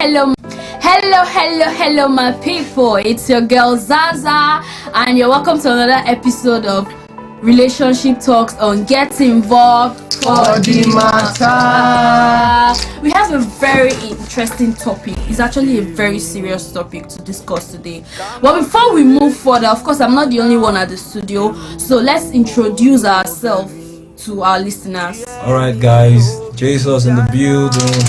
Hello, my people. It's your girl Zaza, and you're welcome to another episode of Relationship Talks on Get Involved for the matter. We have a very interesting topic. It's actually a very serious topic to discuss today. But before we move further, of course, I'm not the only one at the studio, so let's introduce ourselves to our listeners. Alright, guys, Jesus in the building.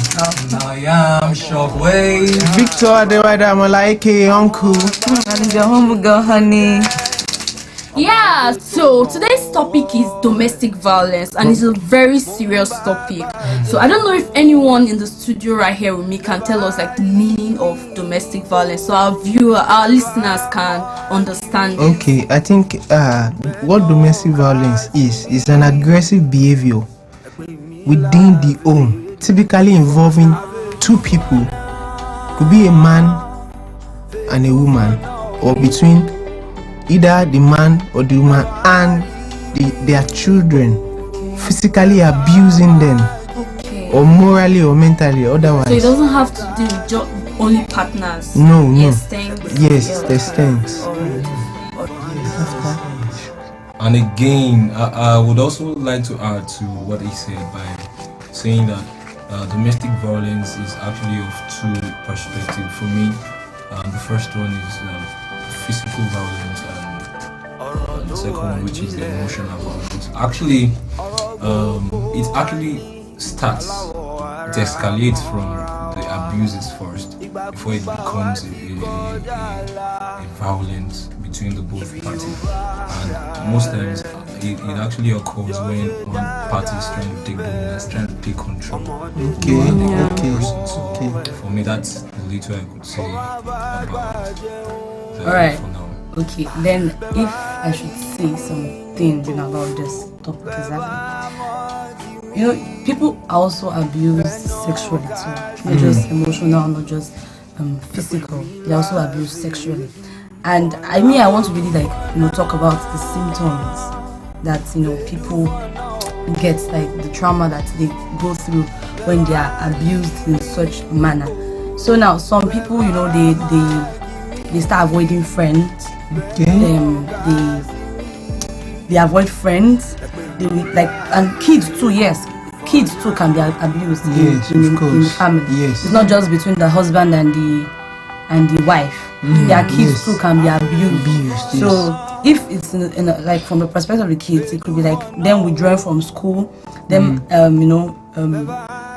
I am Shockwave. Victor Adewada Malaike, uncle. And your humble girl, honey. Yeah, so today's topic is domestic violence, and it's a very serious topic. So I don't know if anyone in the studio right here with me can tell us like the meaning of domestic violence, so our listeners can understand. Okay, I think what domestic violence is an aggressive behavior within the home, typically involving two people. Could be a man and a woman, or between either the man or the woman and their children, physically abusing them, or morally or mentally otherwise. So it doesn't have to do with only partners. No. Yes, there's things. And again, I would also like to add to what he said by saying that domestic violence is actually of two perspectives. For me, the first one is physical violence, and the second one, which is the emotional violence. Actually, it actually starts, it escalates from the abuses first before it becomes a violence between the both parties. And most times it actually occurs when one party is trying to take dominance, trying to take control over the other person. So for me, that's the little I could say about that. Alright. For now. Okay, then if I should say something about this topic exactly. People also abuse sexually too. Not just emotional, not just physical. They also abuse sexually. And I want to really talk about the symptoms that people get, like the trauma that they go through when they are abused in such manner. So now some people, they start avoiding friends. They avoid friends. And kids too. Yes, kids too can be abused in the family. Yes. It's not just between the husband and the wife. Their kids too can be abused. So if it's in from the perspective of the kids, it could be like them withdrawing from school, them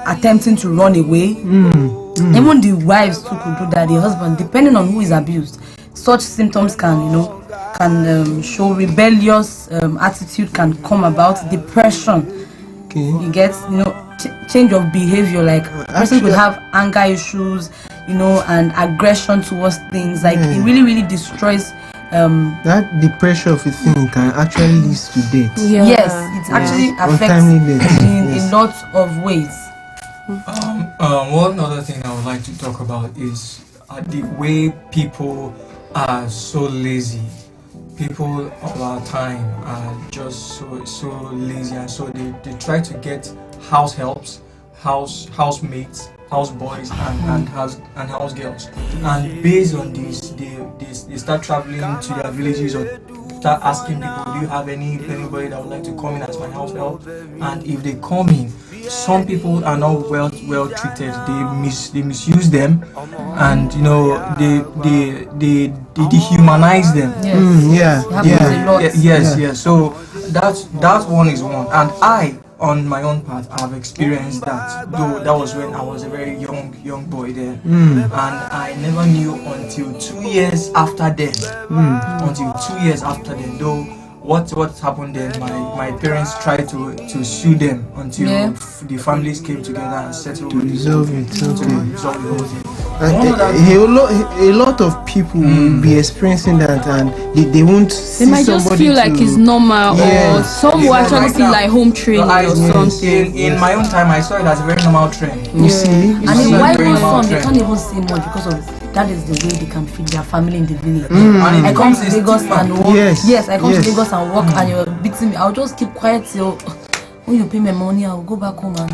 attempting to run away. Even the wives too could do that. The husband, depending on who is abused, such symptoms can show rebellious attitude, can come about, depression. You get change of behavior, like a person could have anger issues, and aggression towards things. Like it really destroys. That depression of a thing can actually lead to death. Yes, it actually affects in a lot of ways. One other thing I would like to talk about is the way people are so lazy. People of our time are just so lazy, and so they try to get house helps, housemates, houseboys, and house girls. And based on this, they start traveling to their villages or start asking people, do you have anybody that would like to come in as my house help? And if they come in, some people are not well treated. They misuse them, and they dehumanize them. Yes. So that one is one, and I, on my own part, I've experienced that. Though that was when I was a very young boy there, and I never knew until 2 years after then. Though what happened then, my parents tried to sue them until the families came together and settled to resolve it. A lot of people will be experiencing that, and they won't see. They might just feel like it's normal, or some will actually see like home training or something. In my own time, I saw it as a very normal trend. You see? And in white some they can't even say much because of that is the way they can feed their family in the village. I come to Lagos and work. Yes, I come to Lagos and work, and you're beating me. I'll just keep quiet till when you pay my money. I'll go back home and.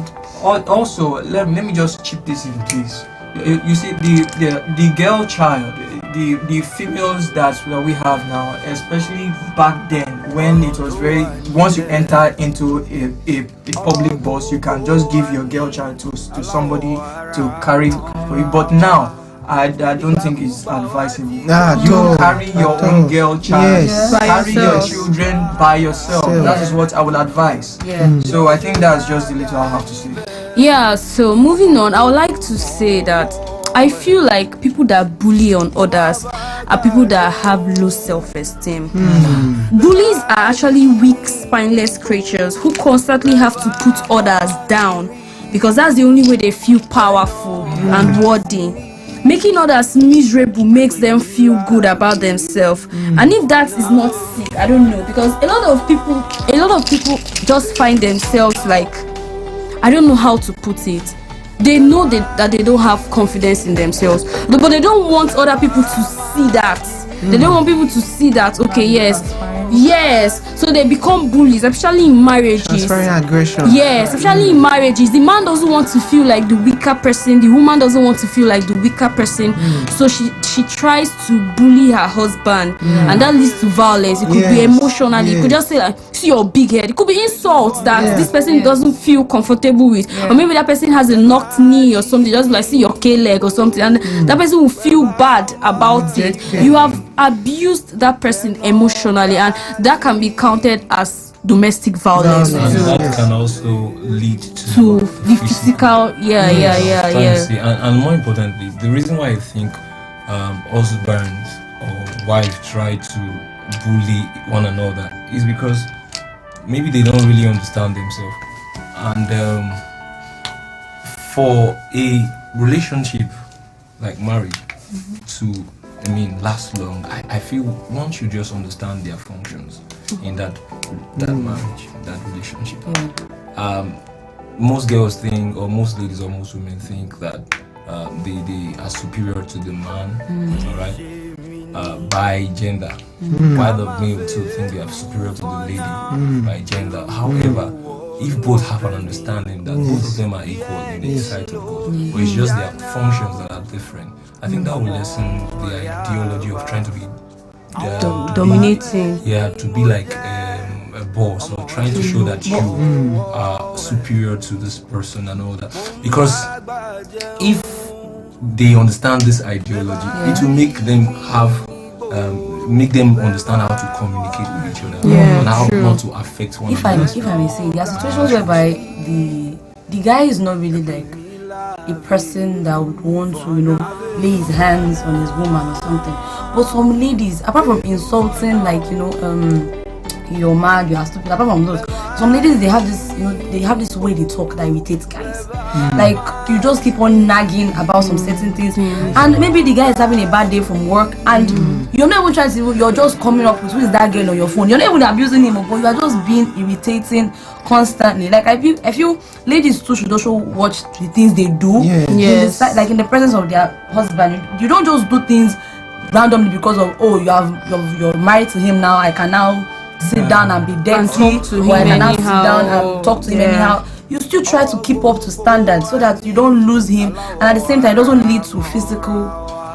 Also, let me just chip this in, please. You see, the girl child, the females that we have now, especially back then when it was very, once you enter into a public bus, you can just give your girl child to somebody to carry for you. But now, I don't think it's advisable. You carry your own girl child, Yes. carry your children by yourself. That is what I will advise. So I think that's just the little I have to say. Yeah, so moving on, I would like to say that I feel like people that bully on others are people that have low self-esteem. Bullies are actually weak, spineless creatures who constantly have to put others down because that's the only way they feel powerful and worthy. Making others miserable makes them feel good about themselves, and if that is not sick, I don't know, because a lot of people just find themselves like, I don't know how to put it. They know that they don't have confidence in themselves, but they don't want other people to see that. They don't want people to see that. Okay, yes. So they become bullies, especially in marriages. Transferring aggression. Yes, especially in marriages. The man doesn't want to feel like the weaker person. The woman doesn't want to feel like the weaker person. So she tries to bully her husband, and that leads to violence. It could be emotionally. It could just say like, see your big head. It could be insults that this person doesn't feel comfortable with, or maybe that person has a knocked knee or something. Just like see your K leg or something, and that person will feel bad about it. You have abused that person emotionally, and that can be counted as domestic violence And too. that can also lead To the physical, And more importantly, the reason why I think husbands or wives try to bully one another is because maybe they don't really understand themselves. And for a relationship like marriage to last long, I feel one should just understand their functions in that marriage, that relationship. Most girls think, or most ladies or most women think that they are superior to the man, alright, by gender. While the male too think they are superior to the lady by gender. However, if both have an understanding that both of them are equal in the sight of God, but it's just their functions that are different, I think that will lessen the ideology of trying to be dominating. To be like a boss, or trying to show that you are superior to this person and all that. Because if they understand this ideology, it will make them understand how to communicate with each other and how not to affect one another. If I may say, there are situations whereby the guy is not really like a person that would want to, lay his hands on his woman or something. But some ladies, apart from insulting, like, you're mad, you are stupid, apart from those, some ladies, they have this way they talk that irritates guys. Like, you just keep on nagging about some certain things, and maybe the guy is having a bad day from work, and you're not even trying to, you're just coming up with who is that girl on your phone. You're not even abusing him, but you are just being irritating constantly. Like, I feel ladies too should also watch the things they do. Yes. Like in the presence of their husband. You don't just do things randomly because of, you're married to him now, I can now sit down and be dirty, and talk to him or I can now sit anyhow, down and talk to him anyhow. You still try to keep up to standards so that you don't lose him, and at the same time it doesn't lead to physical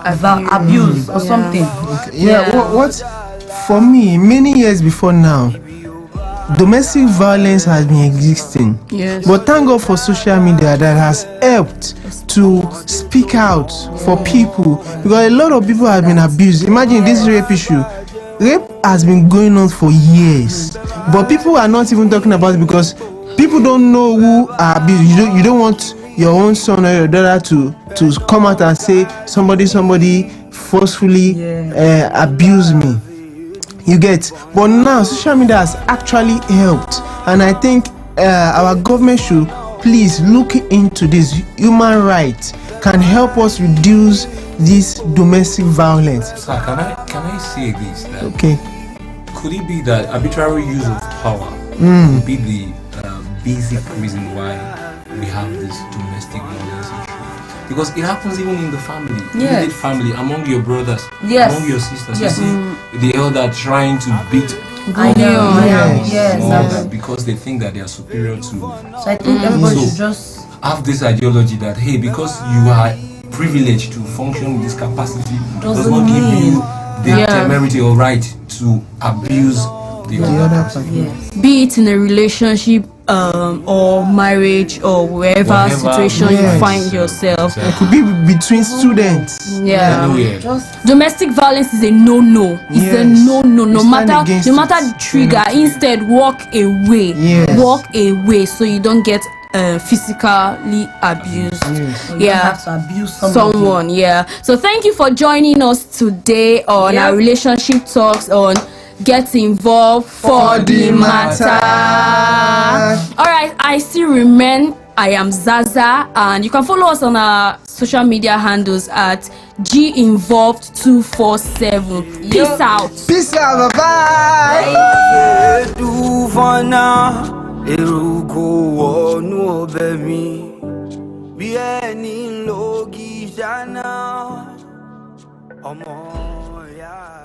abuse or something. What for me, many years before now, domestic violence has been existing. Yes. But thank God for social media that has helped to speak out for people, because a lot of people have been abused. Imagine this rape issue. Rape has been going on for years, but people are not even talking about it because people don't know who are abused. You don't want your own son or your daughter to come out and say somebody forcefully abused me. You get? But now social media has actually helped, and I think our government should please look into this. Human rights can help us reduce this domestic violence. Sir, can I say this? That Okay. could it be that arbitrary use of power would be the basic reason why we have this domestic violence issue? Because it happens even in the family, immediate family, among your brothers, among your sisters. You see the elder trying to beat Yes. because they think that they are superior to. So I think everybody should just have this ideology that, hey, because you are privilege to function in this capacity does Doesn't not give mean- you the Yeah. temerity or right to abuse the The other other person. person. Yes. Be it in a relationship or marriage or wherever Whatever, situation you yes. find yourself. It could be between students. Yeah. Anywhere. Just Domestic violence is a no-no. It's a Yes. no-no. No We stand matter against no matter it. the trigger. Instead, walk away. Yes. Walk away so you don't get physically abused. Yes. you don't Yeah. have to abuse Someone, yeah. So thank you for joining us today on our Yep. relationship talks on Get Involved for the Matter. All right, I still remain. I am Zaza, and you can follow us on our social media handles at GInvolved247. Peace out. Peace out, bye-bye. Eruko wọnú ọbẹ̀ mi bí ẹni lógi ṣáná ọmọ ìyá.